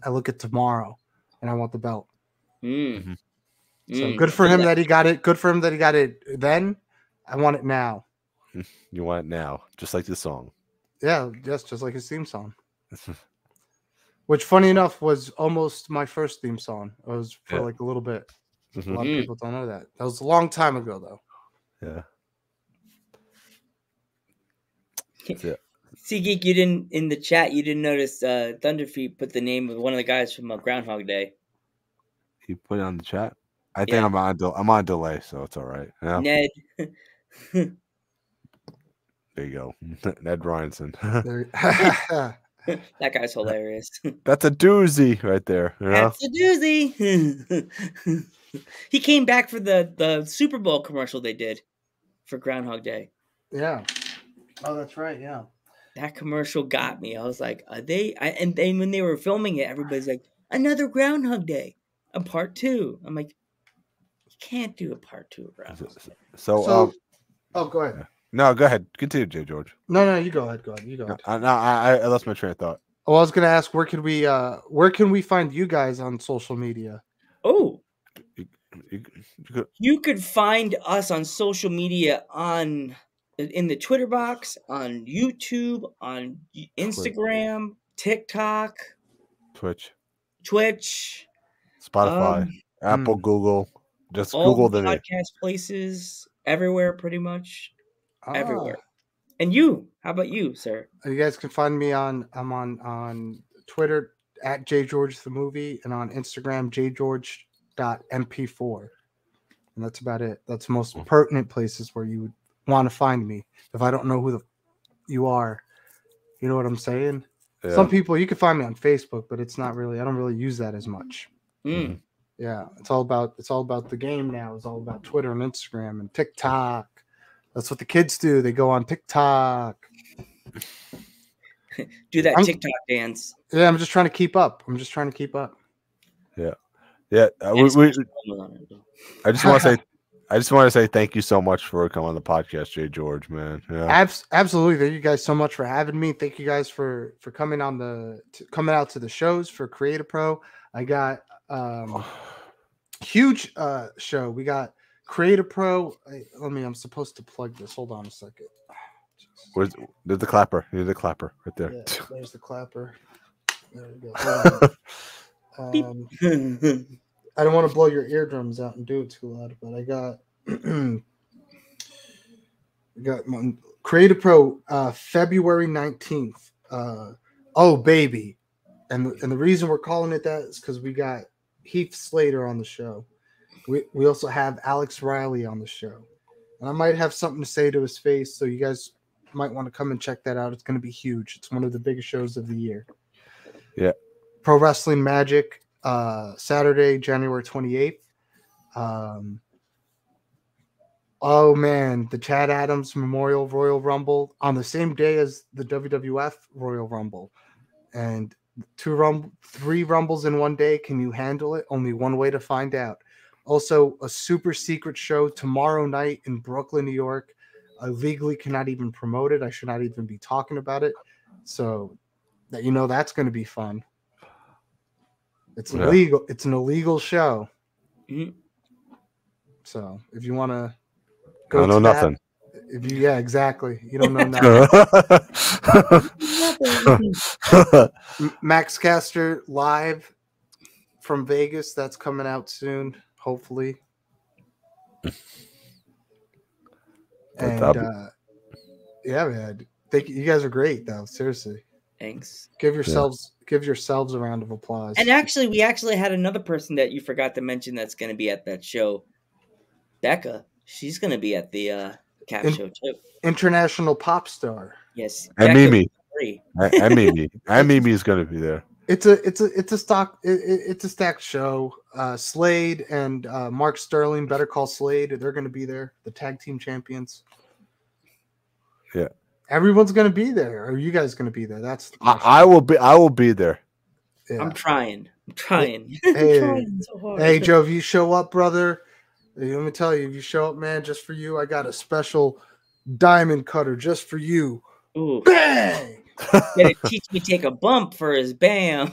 look at tomorrow, and I want the belt. Mm. So good for him that he got it. Good for him that he got it then. I want it now. You want it now, just like this song. Yeah, yes, just like his theme song. Which, funny enough, was almost my first theme song. It was for like a little bit. A lot of people don't know that. That was a long time ago, though. Yeah. See, Geek, you didn't in the chat. You didn't notice Thunderfeet put the name of one of the guys from Groundhog Day. He put it on the chat. I think I'm on delay, so it's all right. Yeah. Ned. There you go, Ned Ryanson. That guy's hilarious. That's a doozy right there. You know? That's a doozy. He came back for the Super Bowl commercial they did for Groundhog Day. Yeah. Oh, that's right. Yeah. That commercial got me. I was like, are they? And then when they were filming it, everybody's like, another Groundhog Day, a part 2. I'm like, you can't do a part 2 of Groundhog Day. So go ahead. No, go ahead. Continue, Jgeorge. No, you go ahead. You go ahead. I lost my train of thought. Oh, I was gonna ask where can we find you guys on social media? Oh, you could find us on social media in the Twitter box, on YouTube, on Instagram, TikTok, Twitch, Spotify, Apple, Google. Just all Google the the podcast places, everywhere, pretty much. Everywhere. And you? How about you, sir? You guys can find me I'm on Twitter at Jgeorge the movie and on Instagram jgeorge.mp4. And that's about it. That's the most pertinent places where you would want to find me. If I don't know who you are, you know what I'm saying? Yeah. Some people you can find me on Facebook, but it's not really. I don't really use that as much. Mm. Yeah, it's all about the game now. It's all about Twitter and Instagram and TikTok. That's what the kids do. They go on TikTok. Do that TikTok dance. Yeah, I'm just trying to keep up. Yeah. Yeah. I just want to say thank you so much for coming on the podcast, Jgeorge, man. Yeah. Absolutely. Thank you guys so much for having me. Thank you guys for coming coming out to the shows for Creative Pro. I got huge show. We got Creative Pro. I'm supposed to plug this. Hold on a second. There's the clapper. You need the clapper right there. Yeah, there's the clapper. There we go. I don't want to blow your eardrums out and do it too loud, but I got my Creative Pro February 19th. Oh baby. And the reason we're calling it that is because we got Heath Slater on the show. We also have Alex Riley on the show. And I might have something to say to his face, so you guys might want to come and check that out. It's going to be huge. It's one of the biggest shows of the year. Yeah. Pro Wrestling Magic, Saturday, January 28th. Oh, man, the Chad Adams Memorial Royal Rumble on the same day as the WWF Royal Rumble. And 3 Rumbles in one day. Can you handle it? Only one way to find out. Also, a super secret show tomorrow night in Brooklyn, New York. I legally cannot even promote it. I should not even be talking about it. So that that's going to be fun. It's illegal. It's an illegal show. Mm-hmm. So if you want to go, I know nothing. Exactly. You don't know nothing. Max Caster live from Vegas. That's coming out soon, hopefully. And man. Thank you. You guys are great, though. Seriously. Thanks. Give yourselves a round of applause. And we actually had another person that you forgot to mention that's going to be at that show. Becca. She's going to be at the Cap show too. International pop star. Yes. And Mimi. And Mimi is going to be there. It's a stacked show. Slade and Mark Sterling, Better Call Slade, they're going to be there. The tag team champions. Yeah. Everyone's gonna be there. Are you guys gonna be there? That's I will be there. yeah. I'm trying. I'm trying. Hey, trying so hard. Hey, Joe, if you show up, brother, let me tell you, if you show up, man, just for you, I got a special diamond cutter just for you. Ooh. Bang! Gotta teach me take a bump for his bam.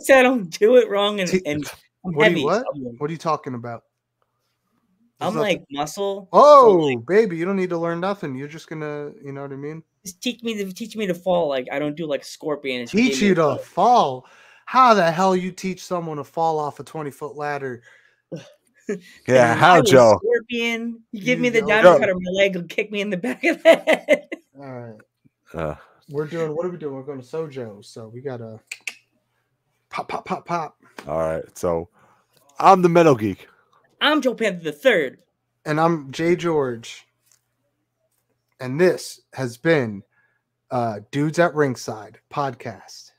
So I don't do it wrong and I'm heavy. What are you talking about? I'm like muscle. Oh, so baby, you don't need to learn nothing. You're just gonna, you know what I mean? just teach me to fall. Like I don't do like a scorpion. It's Teach you to fall. How the hell you teach someone to fall off a 20-foot ladder? Yeah, And how, Joe? Scorpion. You give me You the go. diamond cutter, my leg will kick me in the back of the head. All right. What are we doing? We're going to Sojo, so we gotta pop. All right, so I'm the Metal Geek. I'm Joe Panther the Third. And I'm Jgeorge. And this has been Dudes at Ringside podcast.